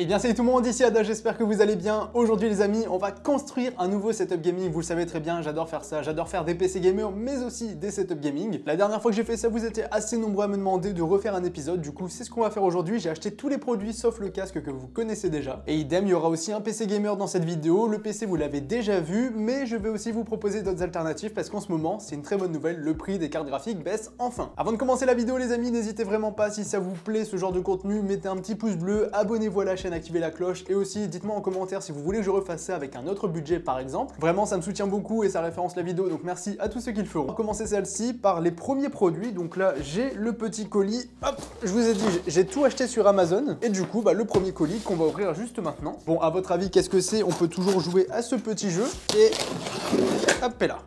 Eh bien salut tout le monde, ici Ada, j'espère que vous allez bien. Aujourd'hui les amis, on va construire un nouveau setup gaming, vous le savez très bien, j'adore faire ça, j'adore faire des PC gamers mais aussi des setup gaming. La dernière fois que j'ai fait ça, vous étiez assez nombreux à me demander de refaire un épisode, du coup c'est ce qu'on va faire aujourd'hui. J'ai acheté tous les produits sauf le casque que vous connaissez déjà. Et idem, il y aura aussi un PC gamer dans cette vidéo, le PC vous l'avez déjà vu, mais je vais aussi vous proposer d'autres alternatives parce qu'en ce moment, c'est une très bonne nouvelle, le prix des cartes graphiques baisse enfin. Avant de commencer la vidéo les amis, n'hésitez vraiment pas, si ça vous plaît ce genre de contenu, mettez un petit pouce bleu, abonnez-vous à la chaîne, activez la cloche et aussi dites-moi en commentaire si vous voulez que je refasse ça avec un autre budget par exemple. Vraiment ça me soutient beaucoup et ça référence la vidéo, donc merci à tous ceux qui le feront. On va commencer celle-ci par les premiers produits. Donc là j'ai le petit colis, hop, je vous ai dit j'ai tout acheté sur Amazon et du coup le premier colis qu'on va ouvrir juste maintenant. Bon, à votre avis qu'est-ce que c'est? On peut toujours jouer à ce petit jeu et hop et là.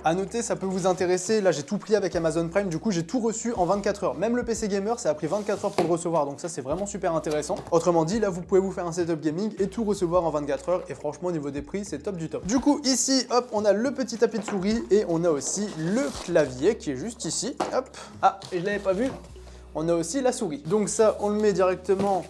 À noter, ça peut vous intéresser, là j'ai tout pris avec Amazon Prime, du coup j'ai tout reçu en 24 heures. Même le PC Gamer, ça a pris 24 heures pour le recevoir, donc ça c'est vraiment super intéressant. Autrement dit, là vous pouvez vous faire un setup gaming et tout recevoir en 24 heures, et franchement au niveau des prix, c'est top du top. Du coup ici, hop, on a le petit tapis de souris, et on a aussi le clavier qui est juste ici, hop. Ah, et je l'avais pas vu, on a aussi la souris. Donc ça, on le met directement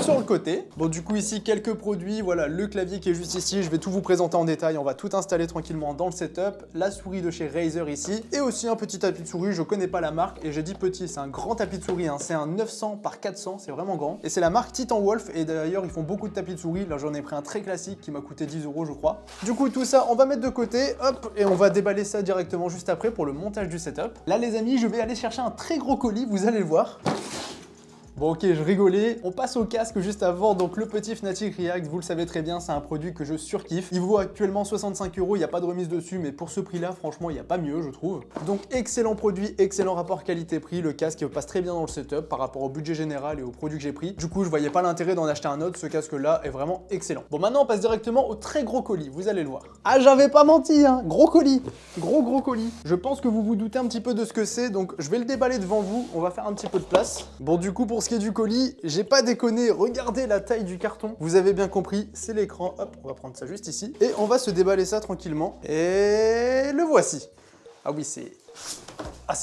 sur le côté. Bon, du coup ici quelques produits, voilà le clavier qui est juste ici, je vais tout vous présenter en détail, on va tout installer tranquillement dans le setup, la souris de chez Razer ici, et aussi un petit tapis de souris, je connais pas la marque, et j'ai dit petit, c'est un grand tapis de souris, hein. C'est un 900 par 400, c'est vraiment grand, et c'est la marque Titan Wolf, et d'ailleurs ils font beaucoup de tapis de souris, là j'en ai pris un très classique qui m'a coûté 10 € je crois. Du coup tout ça on va mettre de côté, hop, et on va déballer ça directement juste après pour le montage du setup. Là les amis, je vais aller chercher un très gros colis, vous allez le voir. Bon ok, je rigolais, on passe au casque juste avant, donc le petit Fnatic React, vous le savez très bien, c'est un produit que je surkiffe. Il vaut actuellement 65 €, il n'y a pas de remise dessus, mais pour ce prix-là, franchement, il n'y a pas mieux, je trouve. Donc excellent produit, excellent rapport qualité-prix, le casque passe très bien dans le setup par rapport au budget général et aux produits que j'ai pris. Du coup, je voyais pas l'intérêt d'en acheter un autre, ce casque-là est vraiment excellent. Bon, maintenant on passe directement au très gros colis, vous allez le voir. Ah, j'avais pas menti, hein, gros colis, gros colis. Je pense que vous vous doutez un petit peu de ce que c'est, donc je vais le déballer devant vous, on va faire un petit peu de place. Bon, du coup, pour ce qui est du colis, j'ai pas déconné, regardez la taille du carton. Vous avez bien compris, c'est l'écran. Hop, on va prendre ça juste ici. Et on va se déballer ça tranquillement. Et le voici. Ah oui, c'est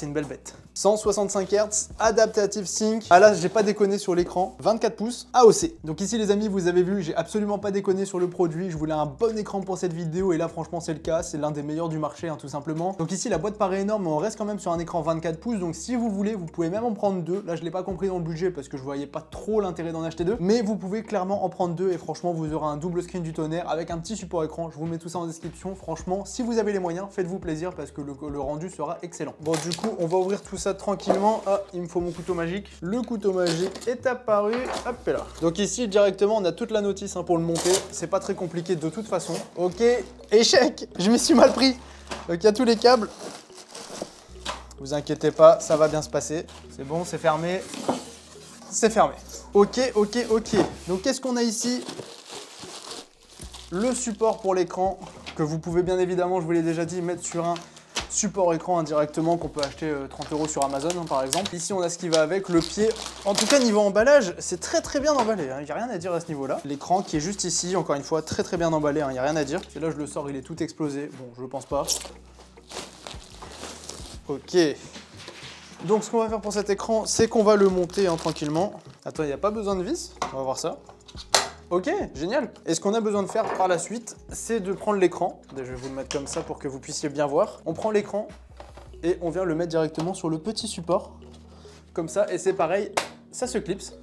une belle bête. 165 Hz, Adaptative Sync. Ah là, j'ai pas déconné sur l'écran. 24 pouces, AOC. Donc ici, les amis, vous avez vu, j'ai absolument pas déconné sur le produit. Je voulais un bon écran pour cette vidéo et là, franchement, c'est le cas. C'est l'un des meilleurs du marché, hein, tout simplement. Donc ici, la boîte paraît énorme, mais on reste quand même sur un écran 24 pouces. Donc si vous voulez, vous pouvez même en prendre deux. Là, je l'ai pas compris dans le budget parce que je voyais pas trop l'intérêt d'en acheter deux. Mais vous pouvez clairement en prendre deux et franchement, vous aurez un double screen du tonnerre avec un petit support écran. Je vous mets tout ça en description. Franchement, si vous avez les moyens, faites-vous plaisir parce que le rendu sera excellent. Bon, du coup, on va ouvrir tout ça tranquillement. Ah, il me faut mon couteau magique. Le couteau magique est apparu. Hop et là. Donc ici, directement, on a toute la notice hein, pour le monter. C'est pas très compliqué de toute façon. Ok, échec. Je me suis mal pris. Donc il y a tous les câbles. Vous inquiétez pas, ça va bien se passer. C'est bon, c'est fermé. C'est fermé. Ok. Donc qu'est-ce qu'on a ici? Le support pour l'écran que vous pouvez bien évidemment, je vous l'ai déjà dit, mettre sur un support écran indirectement qu'on peut acheter 30 € sur Amazon hein, par exemple. Ici on a ce qui va avec, le pied. En tout cas niveau emballage, c'est très bien emballé, il n'y a rien à dire à ce niveau-là. L'écran qui est juste ici, encore une fois, très bien emballé, il n'y a rien à dire. Et là je le sors, il est tout explosé. Bon, je pense pas. Ok. Donc ce qu'on va faire pour cet écran, c'est qu'on va le monter hein, tranquillement. Attends, il n'y a pas besoin de vis, on va voir ça. Ok, génial. Et ce qu'on a besoin de faire par la suite, c'est de prendre l'écran. Je vais vous le mettre comme ça pour que vous puissiez bien voir. On prend l'écran et on vient le mettre directement sur le petit support. Comme ça, et c'est pareil, ça se clipse.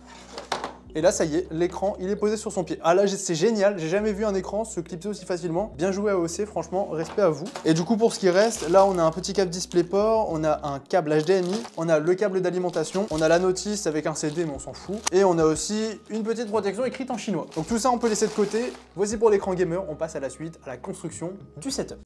Et là, ça y est, l'écran, il est posé sur son pied. Ah là, c'est génial, j'ai jamais vu un écran se clipser aussi facilement. Bien joué AOC, franchement, respect à vous. Et du coup, pour ce qui reste, là, on a un petit câble DisplayPort, on a un câble HDMI, on a le câble d'alimentation, on a la notice avec un CD, mais on s'en fout. Et on a aussi une petite protection écrite en chinois. Donc tout ça, on peut laisser de côté. Voici pour l'écran gamer, on passe à la suite, à la construction du setup.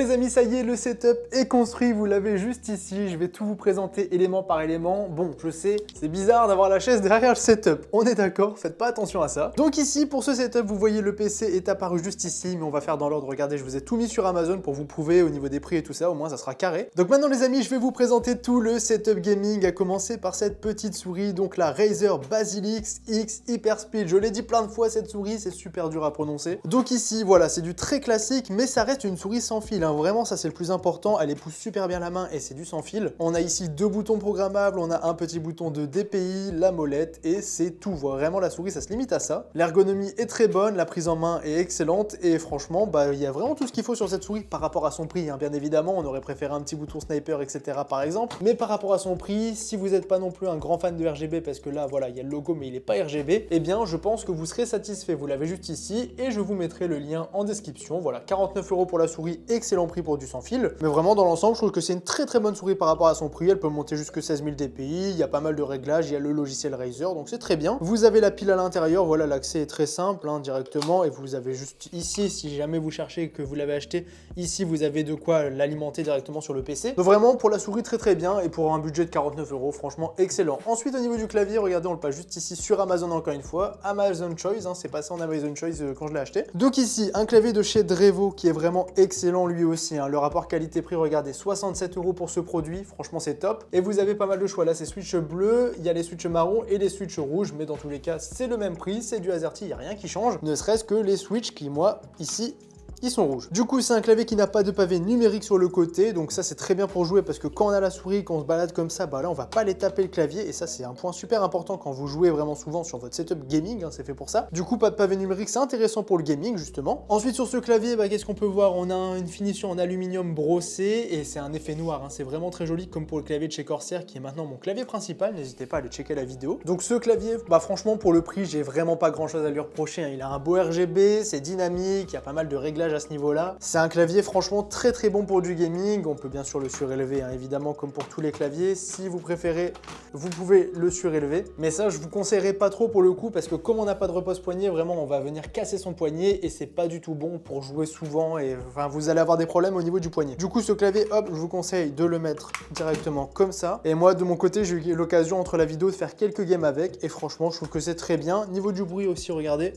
Bon les amis, ça y est, le setup est construit, vous l'avez juste ici, je vais tout vous présenter élément par élément. Bon, je sais, c'est bizarre d'avoir la chaise derrière le setup, on est d'accord, faites pas attention à ça. Donc ici, pour ce setup, vous voyez le PC est apparu juste ici, mais on va faire dans l'ordre, regardez, je vous ai tout mis sur Amazon pour vous prouver au niveau des prix et tout ça, au moins ça sera carré. Donc maintenant les amis, je vais vous présenter tout le setup gaming, à commencer par cette petite souris, donc la Razer Basilix X Hyperspeed. Je l'ai dit plein de fois, cette souris, c'est super dur à prononcer. Donc ici, voilà, c'est du très classique, mais ça reste une souris sans fil, hein. Vraiment, ça c'est le plus important, elle épouse super bien la main et c'est du sans fil. On a ici deux boutons programmables, on a un petit bouton de DPI, la molette et c'est tout. Vraiment, la souris, ça se limite à ça. L'ergonomie est très bonne, la prise en main est excellente et franchement, bah, il y a vraiment tout ce qu'il faut sur cette souris par rapport à son prix, hein. Bien évidemment, on aurait préféré un petit bouton sniper, etc. par exemple, mais par rapport à son prix, si vous n'êtes pas non plus un grand fan de RGB, parce que là, voilà, il y a le logo, mais il n'est pas RGB, eh bien, je pense que vous serez satisfait. Vous l'avez juste ici et je vous mettrai le lien en description. Voilà, 49 € pour la souris, excellent prix pour du sans fil. Mais vraiment, dans l'ensemble, je trouve que c'est une très bonne souris par rapport à son prix. Elle peut monter jusque 16 000 dpi, il y a pas mal de réglages, il y a le logiciel Razer, donc c'est très bien. Vous avez la pile à l'intérieur, voilà, l'accès est très simple, hein, directement, et vous avez juste ici, si jamais vous cherchez que vous l'avez acheté, ici, vous avez de quoi l'alimenter directement sur le PC. Donc vraiment, pour la souris, très bien, et pour un budget de 49 €, franchement, excellent. Ensuite, au niveau du clavier, regardez, on le passe juste ici sur Amazon encore une fois, Amazon Choice, hein, c'est passé en Amazon Choice quand je l'ai acheté. Donc ici, un clavier de chez Drevo qui est vraiment excellent lui aussi, hein. Le rapport qualité-prix, regardez, 67 € pour ce produit, franchement c'est top. Et vous avez pas mal de choix, là c'est switch bleu, il y a les switches marron et les switches rouges, mais dans tous les cas c'est le même prix, c'est du AZERTY, il n'y a rien qui change, ne serait-ce que les switches qui, moi, ici, ils sont rouges. Du coup, c'est un clavier qui n'a pas de pavé numérique sur le côté, donc ça c'est très bien pour jouer parce que quand on a la souris, quand on se balade comme ça, bah là on va pas aller taper le clavier et ça c'est un point super important quand vous jouez vraiment souvent sur votre setup gaming, hein, c'est fait pour ça. Du coup, pas de pavé numérique, c'est intéressant pour le gaming justement. Ensuite sur ce clavier, bah, qu'est-ce qu'on peut voir? On a une finition en aluminium brossé et c'est un effet noir, hein. C'est vraiment très joli comme pour le clavier de chez Corsair qui est maintenant mon clavier principal, n'hésitez pas à aller checker la vidéo. Donc ce clavier, bah franchement pour le prix, j'ai vraiment pas grand chose à lui reprocher, hein. Il a un beau RGB, c'est dynamique, il y a pas mal de réglages à ce niveau-là. C'est un clavier franchement très bon pour du gaming. On peut bien sûr le surélever, hein, évidemment, comme pour tous les claviers. Si vous préférez, vous pouvez le surélever. Mais ça, je vous conseillerais pas trop pour le coup, parce que comme on n'a pas de repose-poignet, vraiment, on va venir casser son poignet et c'est pas du tout bon pour jouer souvent et enfin, vous allez avoir des problèmes au niveau du poignet. Du coup, ce clavier, hop, je vous conseille de le mettre directement comme ça. Et moi, de mon côté, j'ai eu l'occasion entre la vidéo de faire quelques games avec et franchement, je trouve que c'est très bien. Niveau du bruit aussi, regardez.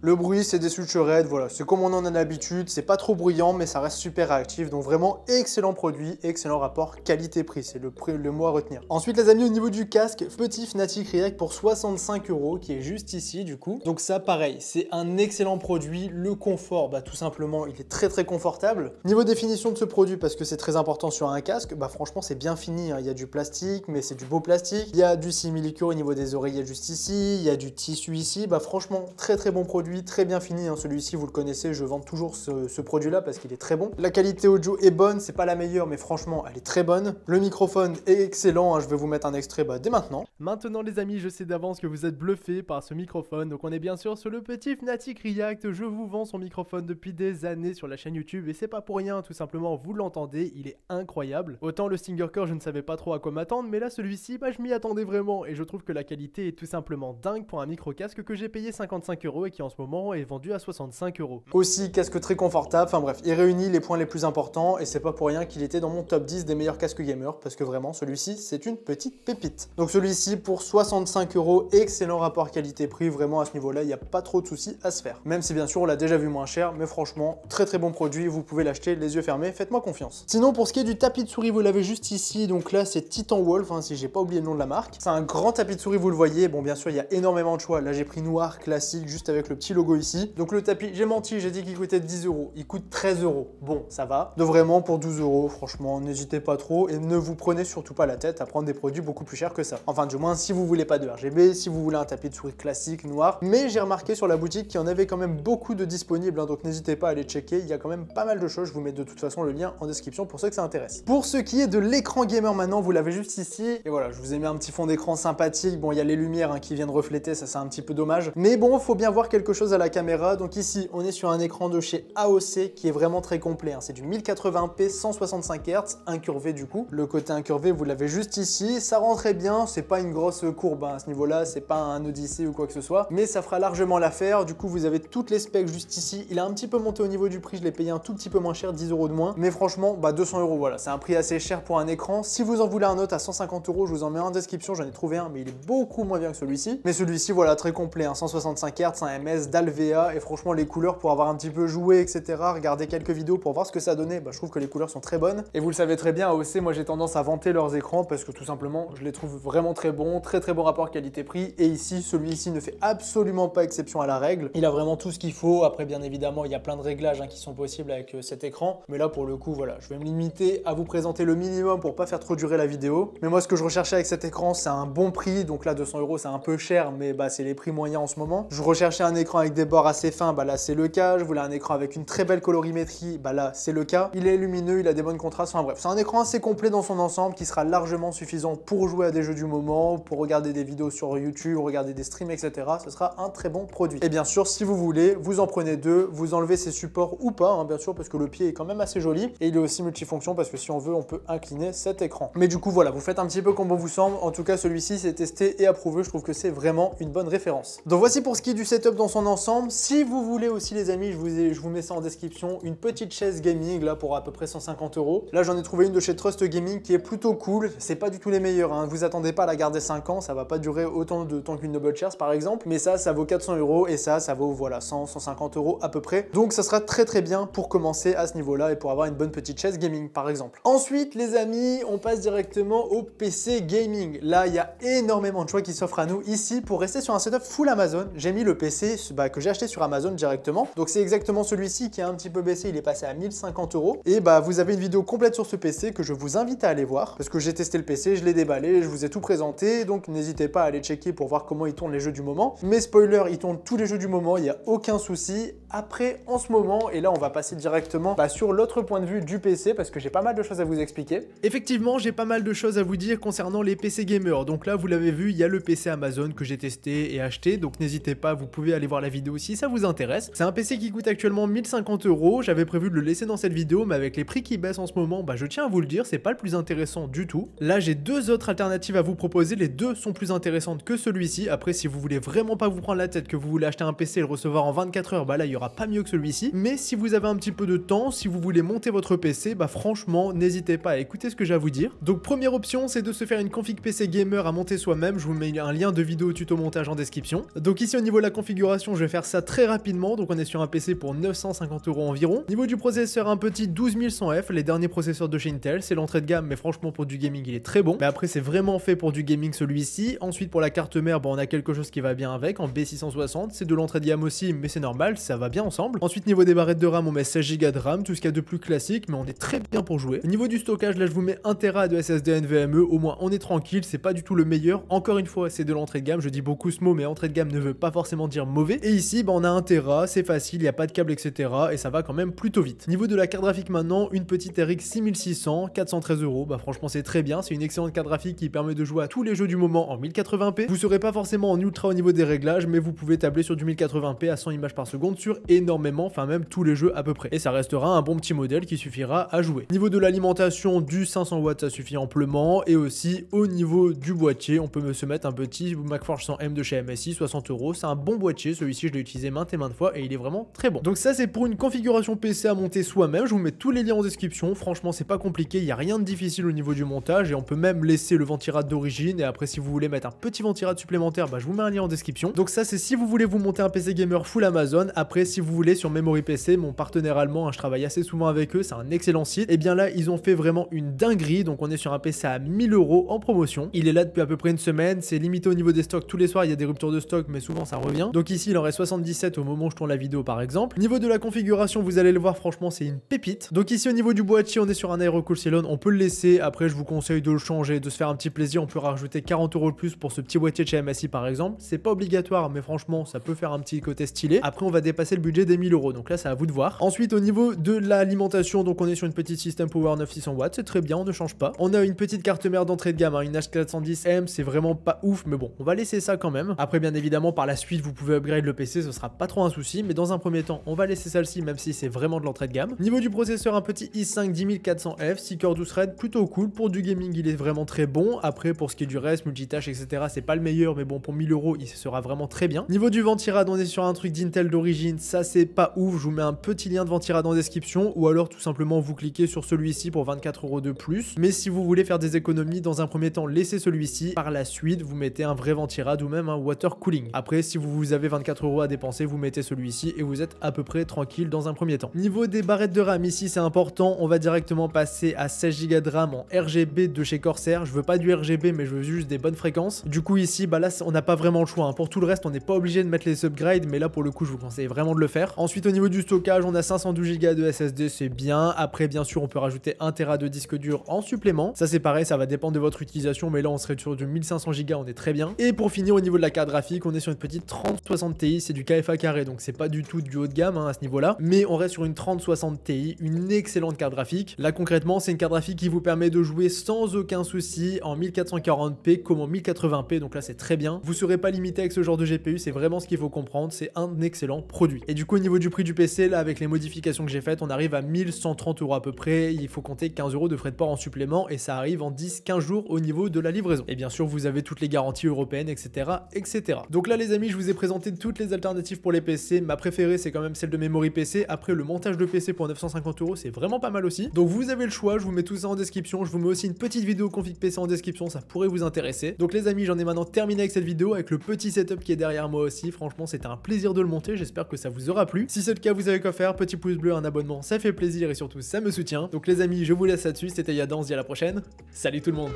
Le bruit, c'est des switch red, voilà, c'est comme on en a l'habitude, c'est pas trop bruyant, mais ça reste super réactif, donc vraiment excellent produit, excellent rapport qualité-prix, c'est le mot à retenir. Ensuite les amis, au niveau du casque, petit Fnatic React pour 65 €, qui est juste ici du coup. Donc ça pareil, c'est un excellent produit, le confort, bah tout simplement, il est très confortable. Niveau définition de ce produit, parce que c'est très important sur un casque, bah franchement c'est bien fini, hein. Il y a du plastique, mais c'est du beau plastique, il y a du simili-cure au niveau des oreillettes juste ici, il y a du tissu ici, bah franchement très bon produit, très bien fini, hein. Celui-ci vous le connaissez, je vends toujours ce produit là parce qu'il est très bon. La qualité audio est bonne, c'est pas la meilleure mais franchement elle est très bonne. Le microphone est excellent, hein. Je vais vous mettre un extrait dès maintenant. Maintenant les amis, je sais d'avance que vous êtes bluffés par ce microphone, donc on est bien sûr sur le petit Fnatic React. Je vous vends son microphone depuis des années sur la chaîne YouTube et c'est pas pour rien, tout simplement vous l'entendez, il est incroyable. Autant le Stinger Core je ne savais pas trop à quoi m'attendre, mais là celui-ci bah, je m'y attendais vraiment et je trouve que la qualité est tout simplement dingue pour un micro casque que j'ai payé 55 € et qui en ce moment est vendu à 65 €. Aussi casque très confortable, enfin bref, il réunit les points les plus importants et c'est pas pour rien qu'il était dans mon top 10 des meilleurs casques gamers parce que vraiment celui-ci c'est une petite pépite. Donc celui-ci pour 65 €, excellent rapport qualité-prix, vraiment à ce niveau-là il n'y a pas trop de soucis à se faire. Même si bien sûr on l'a déjà vu moins cher, mais franchement très bon produit, vous pouvez l'acheter les yeux fermés, faites-moi confiance. Sinon pour ce qui est du tapis de souris, vous l'avez juste ici, donc là c'est Titan Wolf, hein, si j'ai pas oublié le nom de la marque. C'est un grand tapis de souris, vous le voyez, bon bien sûr il y a énormément de choix, là j'ai pris noir classique juste avec le petit logo ici. Donc le tapis, j'ai menti, j'ai dit qu'il coûtait 10 €, il coûte 13 €. Bon, ça va. De vraiment pour 12 €, franchement, n'hésitez pas trop et ne vous prenez surtout pas la tête à prendre des produits beaucoup plus chers que ça. Enfin, du moins, si vous voulez pas de RGB, si vous voulez un tapis de souris classique, noir. Mais j'ai remarqué sur la boutique qu'il y en avait quand même beaucoup de disponibles, hein, donc n'hésitez pas à aller checker. Il y a quand même pas mal de choses. Je vous mets de toute façon le lien en description pour ceux que ça intéresse. Pour ce qui est de l'écran gamer maintenant, vous l'avez juste ici. Et voilà, je vous ai mis un petit fond d'écran sympathique. Bon, il y a les lumières hein, qui viennent refléter, ça c'est un petit peu dommage. Mais bon, faut bien voir quelque chose chose à la caméra. Donc ici, on est sur un écran de chez AOC qui est vraiment très complet, hein. C'est du 1080p 165 Hz, incurvé du coup. Le côté incurvé, vous l'avez juste ici. Ça rend très bien, c'est pas une grosse courbe hein, à ce niveau-là, c'est pas un Odyssey ou quoi que ce soit, mais ça fera largement l'affaire. Du coup, vous avez toutes les specs juste ici. Il a un petit peu monté au niveau du prix, je l'ai payé un tout petit peu moins cher, 10 € de moins. Mais franchement, 200 €, voilà, c'est un prix assez cher pour un écran. Si vous en voulez un autre à 150 €, je vous en mets un en description, j'en ai trouvé un, mais il est beaucoup moins bien que celui-ci. Mais celui-ci, voilà, très complet, hein, 165 Hz, un MS, d'Alvea, et franchement, les couleurs pour avoir un petit peu joué, etc., regarder quelques vidéos pour voir ce que ça donnait, je trouve que les couleurs sont très bonnes. Et vous le savez très bien, AOC, moi j'ai tendance à vanter leurs écrans parce que tout simplement, je les trouve vraiment très bons, très bon rapport qualité-prix. Et ici, celui-ci ne fait absolument pas exception à la règle. Il a vraiment tout ce qu'il faut. Après, bien évidemment, il y a plein de réglages qui sont possibles avec cet écran. Mais là, pour le coup, voilà, je vais me limiter à vous présenter le minimum pour pas faire trop durer la vidéo. Mais moi, ce que je recherchais avec cet écran, c'est un bon prix. Donc là, 200 €, c'est un peu cher, mais c'est les prix moyens en ce moment. Je recherchais un écran avec des bords assez fins, là, c'est le cas. Je voulais un écran avec une très belle colorimétrie, là, c'est le cas. Il est lumineux, il a des bonnes contrastes. Enfin bref, c'est un écran assez complet dans son ensemble qui sera largement suffisant pour jouer à des jeux du moment, pour regarder des vidéos sur YouTube, regarder des streams, etc. Ce sera un très bon produit. Et bien sûr, si vous voulez, vous en prenez deux, vous enlevez ces supports ou pas, hein, bien sûr, parce que le pied est quand même assez joli. Et il est aussi multifonction parce que si on veut, on peut incliner cet écran. Mais du coup, voilà, vous faites un petit peu comme bon vous semble. En tout cas, celui-ci, c'est testé et approuvé. Je trouve que c'est vraiment une bonne référence. Donc voici pour ce qui est du setup dans son ensemble. Si vous voulez aussi, les amis, je vous mets ça en description, une petite chaise gaming, là, pour à peu près 150 €. Là, j'en ai trouvé une de chez Trust Gaming qui est plutôt cool. C'est pas du tout les meilleurs, hein. Vous attendez pas à la garder 5 ans, ça va pas durer autant de temps qu'une Double Chairs par exemple, mais ça vaut 400 € et ça vaut voilà 100-150 € à peu près. Donc ça sera très bien pour commencer à ce niveau-là et pour avoir une bonne petite chaise gaming par exemple. Ensuite, les amis, on passe directement au PC gaming. Là, il y a énormément de choix qui s'offrent à nous ici. Pour rester sur un setup full Amazon, j'ai mis le PC que j'ai acheté sur Amazon directement. Donc c'est exactement celui-ci qui a un petit peu baissé, il est passé à 1050 €. Et vous avez une vidéo complète sur ce PC que je vous invite à aller voir parce que j'ai testé le PC, je l'ai déballé, je vous ai tout présenté, donc n'hésitez pas à aller checker pour voir comment il tourne les jeux du moment. Mais spoiler, il tourne tous les jeux du moment, il n'y a aucun souci. Après, en ce moment, et là on va passer directement sur l'autre point de vue du PC parce que j'ai pas mal de choses à vous expliquer. Effectivement, j'ai pas mal de choses à vous dire concernant les PC gamers. Donc là, vous l'avez vu, il y a le PC Amazon que j'ai testé et acheté, donc n'hésitez pas, vous pouvez aller voir la vidéo si ça vous intéresse. C'est un PC qui coûte actuellement 1050 €. J'avais prévu de le laisser dans cette vidéo, mais avec les prix qui baissent en ce moment, je tiens à vous le dire, c'est pas le plus intéressant du tout. Là, j'ai deux autres alternatives à vous proposer, les deux sont plus intéressantes que celui-ci. Après, si vous voulez vraiment pas vous prendre la tête, que vous voulez acheter un PC et le recevoir en 24 heures, là, il y aura pas mieux que celui-ci. Mais si vous avez un petit peu de temps, si vous voulez monter votre PC, franchement, n'hésitez pas à écouter ce que j'ai à vous dire. Donc, première option, c'est de se faire une config PC gamer à monter soi-même. Je vous mets un lien de vidéo tuto montage en description. Donc ici, au niveau de la configuration, je vais faire ça très rapidement. Donc, on est sur un PC pour 950 € environ. Niveau du processeur, un petit 12100F, les derniers processeurs de chez Intel. C'est l'entrée de gamme, mais franchement, pour du gaming, il est très bon. Mais après, c'est vraiment fait pour du gaming celui-ci. Ensuite, pour la carte mère, on a quelque chose qui va bien avec, en B660. C'est de l'entrée de gamme aussi, mais c'est normal, ça va bien ensemble. Ensuite, niveau des barrettes de RAM, on met 16 Go de RAM, tout ce qu'il y a de plus classique, mais on est très bien pour jouer. Au niveau du stockage, là, je vous mets 1 Tera de SSD NVMe. Au moins, on est tranquille, c'est pas du tout le meilleur. Encore une fois, c'est de l'entrée de gamme. Je dis beaucoup ce mot, mais entrée de gamme ne veut pas forcément dire mauvais. Et ici, on a 1 Tera, c'est facile, il n'y a pas de câble, etc. Et ça va quand même plutôt vite. Niveau de la carte graphique maintenant, une petite RX 6600, 413 €. Franchement, c'est très bien. C'est une excellente carte graphique qui permet de jouer à tous les jeux du moment en 1080p. Vous serez pas forcément en ultra au niveau des réglages, mais vous pouvez tabler sur du 1080p à 100 images par seconde sur énormément, enfin même tous les jeux à peu près. Et ça restera un bon petit modèle qui suffira à jouer. Niveau de l'alimentation, du 500 watts, ça suffit amplement. Et aussi, au niveau du boîtier, on peut se mettre un petit MacForge 100M de chez MSI, 60 €. C'est un bon boîtier. Celui-ci, je l'ai utilisé maintes et maintes fois et il est vraiment très bon. Donc ça, c'est pour une configuration PC à monter soi-même. Je vous mets tous les liens en description. Franchement, c'est pas compliqué. Il n'y a rien de difficile au niveau du montage et on peut même laisser le ventirad d'origine. Et après, si vous voulez mettre un petit ventirad supplémentaire, je vous mets un lien en description. Donc ça, c'est si vous voulez vous monter un PC gamer full Amazon. Après, si vous voulez sur Memory PC, mon partenaire allemand, je travaille assez souvent avec eux, c'est un excellent site. Et bien là, ils ont fait vraiment une dinguerie. Donc on est sur un PC à 1000 € en promotion. Il est là depuis à peu près une semaine. C'est limité au niveau des stocks. Tous les soirs, il y a des ruptures de stock, mais souvent ça revient. Donc ici, il en reste 77 au moment où je tourne la vidéo, par exemple. Niveau de la configuration, vous allez le voir, franchement, c'est une pépite. Donc ici, au niveau du boîtier, on est sur un Aerocool Cylon. On peut le laisser. Après, je vous conseille de le changer, de se faire un petit plaisir. On peut rajouter 40 € de plus pour ce petit boîtier de chez MSI, par exemple. C'est pas obligatoire, mais franchement, ça peut faire un petit côté stylé. Après, on va dépasser le budget des 1000 €. Donc là, c'est à vous de voir. Ensuite, au niveau de l'alimentation, donc on est sur une petite System Power 9600 watts. C'est très bien, on ne change pas. On a une petite carte mère d'entrée de gamme, une H410M. C'est vraiment pas ouf, mais bon, on va laisser ça quand même. Après, bien évidemment, par la suite, vous pouvez upgrade upgrade le PC, ce sera pas trop un souci, mais dans un premier temps, on va laisser celle-ci, même si c'est vraiment de l'entrée de gamme. Niveau du processeur, un petit i5 10400F, 6 cœurs 12 threads, plutôt cool. Pour du gaming, il est vraiment très bon. Après, pour ce qui est du reste, multitâche, etc., c'est pas le meilleur, mais bon, pour 1000 €, il sera vraiment très bien. Niveau du ventirad, on est sur un truc d'Intel d'origine, ça c'est pas ouf. Je vous mets un petit lien de ventirad en description, ou alors tout simplement vous cliquez sur celui-ci pour 24 € de plus. Mais si vous voulez faire des économies, dans un premier temps, laissez celui-ci. Par la suite, vous mettez un vrai ventirad ou même un water cooling. Après, si vous avez 24 € à dépenser, vous mettez celui-ci et vous êtes à peu près tranquille dans un premier temps. Niveau des barrettes de RAM, ici c'est important, on va directement passer à 16 Go de RAM en RGB de chez Corsair. Je veux pas du RGB, mais je veux juste des bonnes fréquences. Du coup ici, bah là on n'a pas vraiment le choix, hein. Pour tout le reste, on n'est pas obligé de mettre les upgrades, mais là pour le coup, je vous conseille vraiment de le faire. Ensuite, au niveau du stockage, on a 512 Go de SSD, c'est bien. Après, bien sûr, on peut rajouter 1 Tera de disque dur en supplément. Ça c'est pareil, ça va dépendre de votre utilisation, mais là on serait sur du 1500 Go, on est très bien. Et pour finir, au niveau de la carte graphique, on est sur une petite 3060 Ti, c'est du KFA carré, donc c'est pas du tout du haut de gamme, hein, à ce niveau-là, mais on reste sur une 3060 Ti, une excellente carte graphique. Là concrètement, c'est une carte graphique qui vous permet de jouer sans aucun souci en 1440p comme en 1080p, donc là c'est très bien. Vous serez pas limité avec ce genre de GPU, c'est vraiment ce qu'il faut comprendre, c'est un excellent produit. Et du coup, au niveau du prix du PC, là avec les modifications que j'ai faites, on arrive à 1130 € à peu près. Il faut compter 15 € de frais de port en supplément et ça arrive en 10-15 jours au niveau de la livraison. Et bien sûr, vous avez toutes les garanties européennes, etc., etc. Donc là les amis, je vous ai présenté toutes les alternatives pour les PC. Ma préférée c'est quand même celle de Memory PC. Après, le montage de PC pour 950 €, c'est vraiment pas mal aussi. Donc vous avez le choix, je vous mets tout ça en description. Je vous mets aussi une petite vidéo config PC en description, ça pourrait vous intéresser. Donc les amis, j'en ai maintenant terminé avec cette vidéo, avec le petit setup qui est derrière moi aussi. Franchement, c'était un plaisir de le monter, j'espère que ça vous aura plu. Si c'est le cas, vous avez qu'à faire, petit pouce bleu, un abonnement, ça fait plaisir et surtout ça me soutient. Donc les amis, je vous laisse là-dessus, c'était Yadans, à la prochaine. Salut tout le monde.